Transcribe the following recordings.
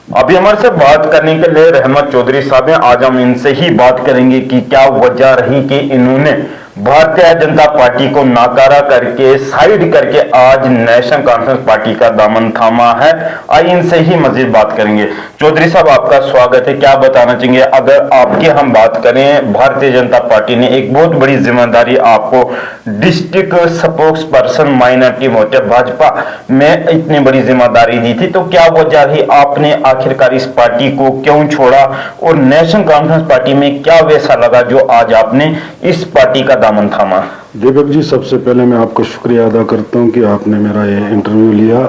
अभी हमारे से बात करने के लिए रहमत चौधरी साहब हैं। आज हम इनसे ही बात करेंगे कि क्या वजह रही कि इन्होंने भारतीय जनता पार्टी को नाकारा करके साइड करके आज नेशनल कॉन्फ्रेंस पार्टी का दामन थामा है। आइए इनसे ही मजीद बात करेंगे। चौधरी साहब, आपका स्वागत है। क्या बताना चाहेंगे? अगर आपकी हम बात करें, भारतीय जनता पार्टी ने एक बहुत बड़ी जिम्मेदारी आपको डिस्ट्रिक्ट स्पोक्स पर्सन माइनॉरिटी मोर्चा भाजपा में इतनी बड़ी जिम्मेदारी दी थी, तो क्या वजह रही आपने आखिरकार इस पार्टी को क्यों छोड़ा और नेशनल कॉन्फ्रेंस पार्टी में क्या वैसा लगा जो आज आपने इस पार्टी का दामन थामा? दीपक जी, सबसे पहले मैं आपको शुक्रिया अदा करता हूं कि आपने मेरा ये इंटरव्यू लिया।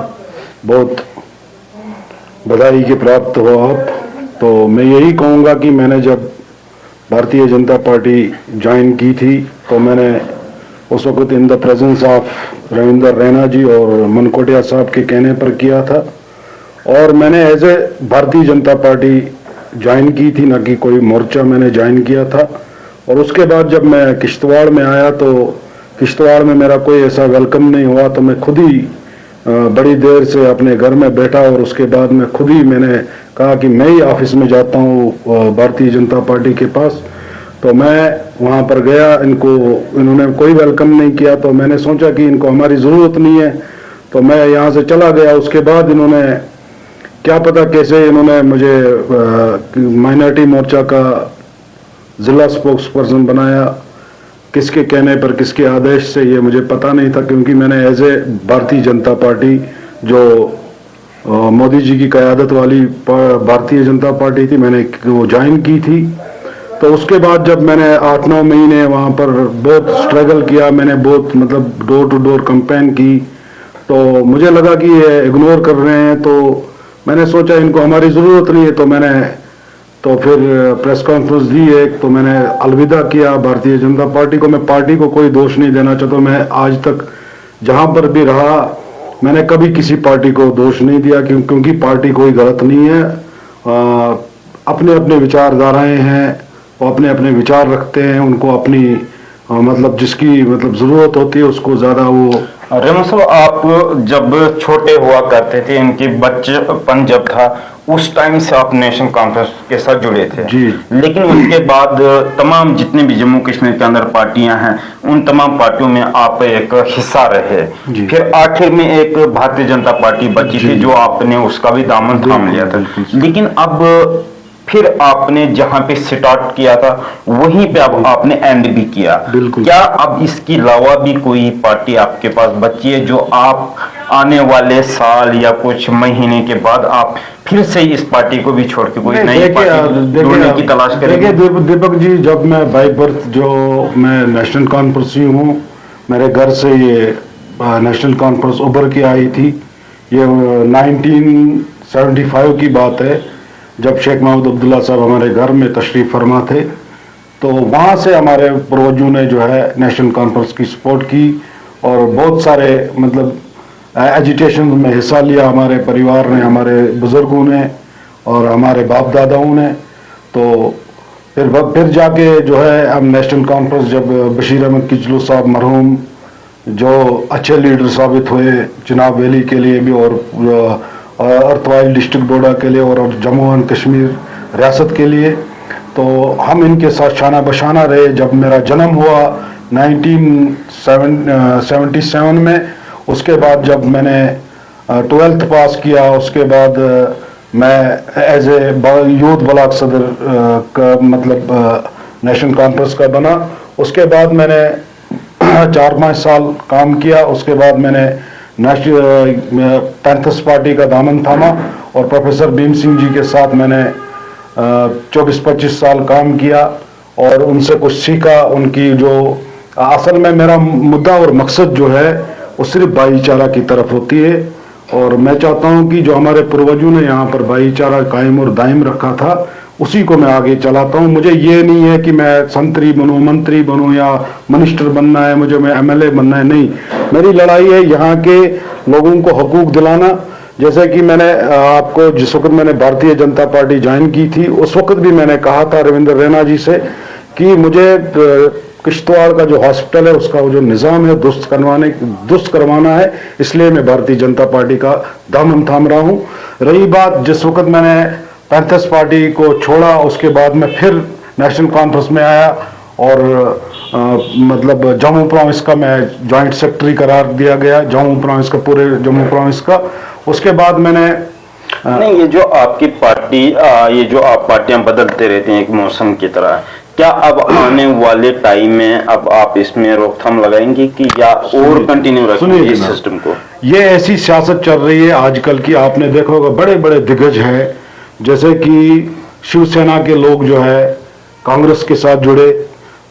बहुत बधाई के प्राप्त हो आप। तो मैं यही कहूंगा कि मैंने जब भारतीय जनता पार्टी ज्वाइन की थी तो मैंने उस वक्त in the presence of Ravinder Raina ji और मनकोटिया साहब के कहने पर किया था, और मैंने as a Bharatiya Janata party join की थी, न कि कोई मोर्चा मैंने ज्वाइन किया था। और उसके बाद जब मैं किश्तवाड़ में आया तो किश्तवाड़ में मेरा कोई ऐसा वेलकम नहीं हुआ, तो मैं खुद ही बड़ी देर से अपने घर में बैठा और उसके बाद में खुद ही मैंने कहा कि मैं ही ऑफिस में जाता हूँ भारतीय जनता पार्टी के पास। तो मैं वहाँ पर गया, इन्होंने कोई वेलकम नहीं किया, तो मैंने सोचा कि इनको हमारी ज़रूरत नहीं है, तो मैं यहाँ से चला गया। उसके बाद इन्होंने क्या पता कैसे इन्होंने मुझे माइनॉरिटी मोर्चा का जिला स्पोक्स पर्सन बनाया, किसके कहने पर, किसके आदेश से, ये मुझे पता नहीं था, क्योंकि मैंने as a Bharatiya Janata party जो मोदी जी की क़यादत वाली भारतीय जनता पार्टी थी, मैंने वो ज्वाइन की थी। तो उसके बाद जब मैंने 8-9 महीने वहाँ पर बहुत स्ट्रगल किया, मैंने बहुत मतलब डोर टू डोर कैंपेन की, तो मुझे लगा कि ये इग्नोर कर रहे हैं, तो मैंने सोचा इनको हमारी ज़रूरत नहीं है। तो फिर प्रेस कॉन्फ्रेंस दी एक, तो मैंने अलविदा किया भारतीय जनता पार्टी को। मैं पार्टी को कोई दोष नहीं देना चाहता, मैं आज तक जहाँ पर भी रहा मैंने कभी किसी पार्टी को दोष नहीं दिया, क्योंकि पार्टी कोई गलत नहीं है। अपने अपने विचारधाराएं हैं, वो अपने अपने विचार रखते हैं, उनको अपनी मतलब जिसकी मतलब ज़रूरत होती है उसको ज़्यादा वो। रेमो साहब, आप जब छोटे हुआ करते थे, इनकी बचपन जब था, उस टाइम से आप नेशनल कॉन्फ्रेंस के साथ जुड़े थे जी। लेकिन उसके बाद तमाम जितने भी जम्मू कश्मीर के अंदर पार्टियां हैं, उन तमाम पार्टियों में आप एक हिस्सा रहे। फिर आखिर में एक भारतीय जनता पार्टी बची थी जो आपने उसका भी दामन थाम लिया था। लेकिन अब फिर आपने जहां पे स्टार्ट किया था वहीं पे अब आपने एंड भी किया। क्या अब इसके अलावा भी कोई पार्टी आपके पास बची है जो आप आने वाले साल या कुछ महीने के बाद आप फिर से इस पार्टी को भी छोड़ के कोई नई पार्टी ढूंढने की तलाश करेंगे? देखिए दीपक जी, जब मैं बाई बर्थ जो मैं नेशनल कॉन्फ्रेंस ही हूँ, मेरे घर से ये नेशनल कॉन्फ्रेंस उभर के आई थी। ये 1975 की बात है, जब शेख महमूद अब्दुल्ला साहब हमारे घर में तशरीफ फरमा थे। तो वहाँ से हमारे पूर्वजों ने जो है नेशनल कॉन्फ्रेंस की सपोर्ट की और बहुत सारे मतलब एजिटेशन में हिस्सा लिया हमारे परिवार ने, हमारे बुजुर्गों ने और हमारे बाप दादाओं ने। तो फिर जाके जो है हम नेशनल कॉन्फ्रेंस, जब बशीर अहमद किचलू साहब मरहूम जो अच्छे लीडर साबित हुए चिनाब वैली के लिए भी और अर्तवाइल डिस्ट्रिक्ट डोडा के लिए और जम्मू एंड कश्मीर रियासत के लिए, तो हम इनके साथ शाना बशाना रहे। जब मेरा जन्म हुआ 1977 में, उसके बाद जब मैंने 12th पास किया, उसके बाद मैं एज ए यूथ ब्लॉक सदर का मतलब नेशनल कॉन्फ्रेंस का बना। उसके बाद मैंने 4-5 साल काम किया। उसके बाद मैंने नेशनल पैंथर्स पार्टी का दामन थामा और प्रोफेसर भीम सिंह जी के साथ मैंने 24-25 साल काम किया और उनसे कुछ सीखा। उनकी जो असल में मेरा मुद्दा और मकसद जो है वो सिर्फ भाईचारा की तरफ होती है, और मैं चाहता हूं कि जो हमारे पूर्वजों ने यहाँ पर भाईचारा कायम और दायम रखा था उसी को मैं आगे चलाता हूँ। मुझे ये नहीं है कि मैं संतरी बनूं, मंत्री बनूं या मिनिस्टर बनना है, मुझे मैं MLA बनना है, नहीं। मेरी लड़ाई है यहाँ के लोगों को हकूक दिलाना। जैसे कि मैंने आपको जिस वक्त मैंने भारतीय जनता पार्टी ज्वाइन की थी, उस वक्त भी मैंने कहा था रविंदर रैना जी से कि मुझे किश्तवाड़ का जो हॉस्पिटल है उसका वो जो निज़ाम है दुरुस्त करवाना है, इसलिए मैं भारतीय जनता पार्टी का दामन थाम रहा हूँ। रही बात जिस वक्त मैंने पैंथर्स पार्टी को छोड़ा, उसके बाद मैं फिर नेशनल कॉन्फ्रेंस में आया और मतलब जम्मू प्रोविंस का मैं जॉइंट सेक्रेटरी करार दिया गया, जम्मू प्रोविंस का, पूरे जम्मू प्रोविंस का। उसके बाद मैंने नहीं, ये जो आपकी पार्टी ये जो आप पार्टियां बदलते रहते हैं एक मौसम की तरह, क्या अब आने वाले टाइम में अब आप इसमें रोकथाम लगाएंगे कि या और कंटिन्यू रखेंगे इस सिस्टम को? ये ऐसी सियासत चल रही है आजकल की, आपने देखा होगा बड़े बड़े दिग्गज हैं, जैसे कि शिवसेना के लोग जो है कांग्रेस के साथ जुड़े,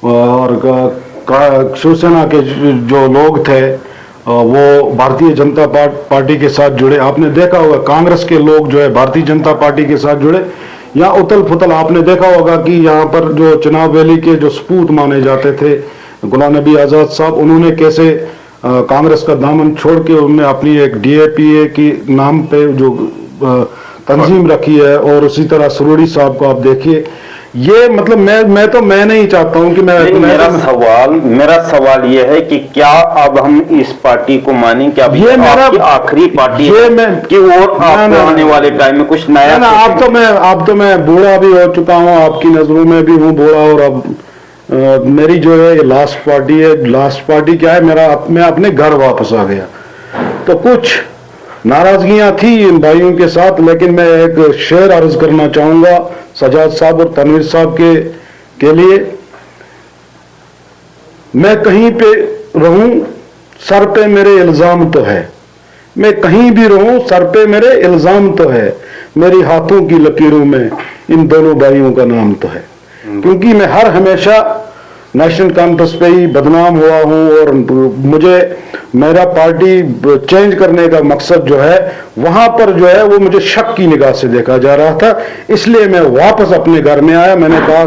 और शिवसेना के जो लोग थे वो भारतीय जनता पार्टी के साथ जुड़े। आपने देखा होगा कांग्रेस के लोग जो है भारतीय जनता पार्टी के साथ जुड़े। यहाँ उथल पुथल आपने देखा होगा कि यहाँ पर जो चुनाव वैली के जो सपूत माने जाते थे गुलाम नबी आजाद साहब, उन्होंने कैसे कांग्रेस का दामन छोड़ के उन्होंने अपनी एक DAPA की नाम पे जो तंजीम रखी है, और उसी तरह सरूड़ी साहब को आप देखिए। ये मतलब मैं नहीं चाहता हूं कि मेरा सवाल ये है कि क्या अब हम इस पार्टी को मानें, क्या ये मेरा आखिरी पार्टी है कि और आने वाले टाइम में कुछ नया? अब तो मैं बूढ़ा भी हो चुका हूं, आपकी नजरों में भी हूं बूढ़ा, और अब मेरी जो है ये लास्ट पार्टी है। लास्ट पार्टी क्या है, मैं अपने घर वापस आ गया। तो कुछ नाराजगियां थी इन भाइयों के साथ, लेकिन मैं एक शेर अर्ज करना चाहूंगा सजाद साहब और तनवीर साहब के लिए। मैं कहीं पे रहूं सर पे मेरे इल्जाम तो है, मैं कहीं भी रहूं सर पे मेरे इल्जाम तो है, मेरी हाथों की लकीरों में इन दोनों भाइयों का नाम तो है। क्योंकि मैं हर हमेशा नेशनल कॉन्फ्रेंस पे ही बदनाम हुआ हूं, और मुझे मेरा पार्टी चेंज करने का मकसद जो है वहां पर जो है वो मुझे शक की निगाह से देखा जा रहा था, इसलिए मैं वापस अपने घर में आया। मैंने कहा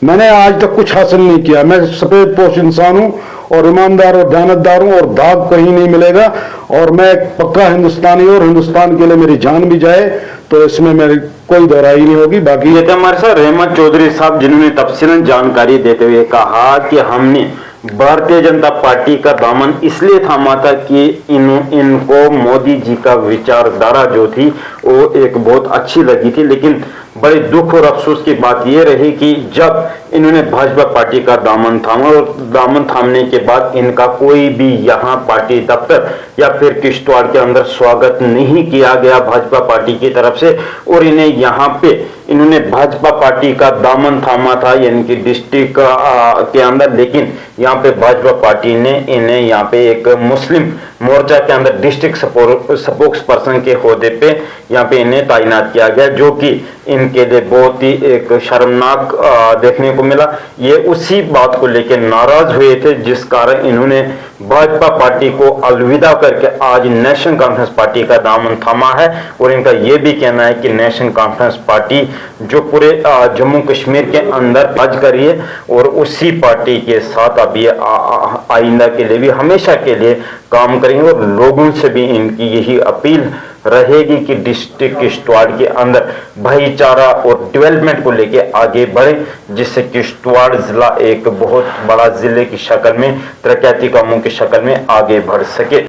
मैंने आज तक कुछ हासिल नहीं किया, मैं सफेद पोश इंसान हूं और ईमानदार और दयानतदार हूं, और दाग कहीं नहीं मिलेगा, और मैं पक्का हिंदुस्तानी, और हिंदुस्तान के लिए मेरी जान भी जाए तो इसमें मेरी कोई दोहराई नहीं होगी। बाकी ये थे हमारे साथ रहमत चौधरी साहब, जिन्होंने तफसीलन जानकारी देते हुए कहा कि हमने भारतीय जनता पार्टी का दामन इसलिए थामा था कि इनको मोदी जी का विचारधारा जो थी वो एक बहुत अच्छी लगी थी, लेकिन बड़े दुख और अफसोस की बात यह रही कि जब इन्होंने भाजपा पार्टी का दामन थामा, और दामन थामने के बाद इनका कोई भी यहाँ पार्टी दफ्तर या फिर किश्तवाड़ के अंदर स्वागत नहीं किया गया भाजपा पार्टी की तरफ से, और इन्हें यहाँ पे इन्होंने भाजपा पार्टी का दामन थामा था यानी कि डिस्ट्रिक्ट के अंदर, लेकिन यहाँ पे भाजपा पार्टी ने इन्हें यहाँ पे एक मुस्लिम मोर्चा के अंदर डिस्ट्रिक्ट स्पोक्स पर्सन के होदे पे यहाँ पे इन्हें तैनात किया गया, जो कि इनके लिए बहुत ही एक शर्मनाक देखने को मिला। ये उसी बात को लेकर नाराज हुए थे जिस कारण इन्होंने भाजपा पार्टी को अलविदा करके आज नेशनल कॉन्फ्रेंस पार्टी का दामन थामा है, और इनका यह भी कहना है कि नेशनल कॉन्फ्रेंस पार्टी जो पूरे जम्मू कश्मीर के अंदर राज करी है, और उसी पार्टी के साथ अभी आइंदा के लिए भी हमेशा के लिए काम करेंगे, और लोगों से भी इनकी यही अपील रहेगी कि डिस्ट्रिक्ट किश्तवाड़ के अंदर भाईचारा और डेवलपमेंट को लेके आगे बढ़े, जिससे किश्तवाड़ जिला एक बहुत बड़ा जिले की शक्ल में तरक्याती कामों की शक्ल में आगे बढ़ सके।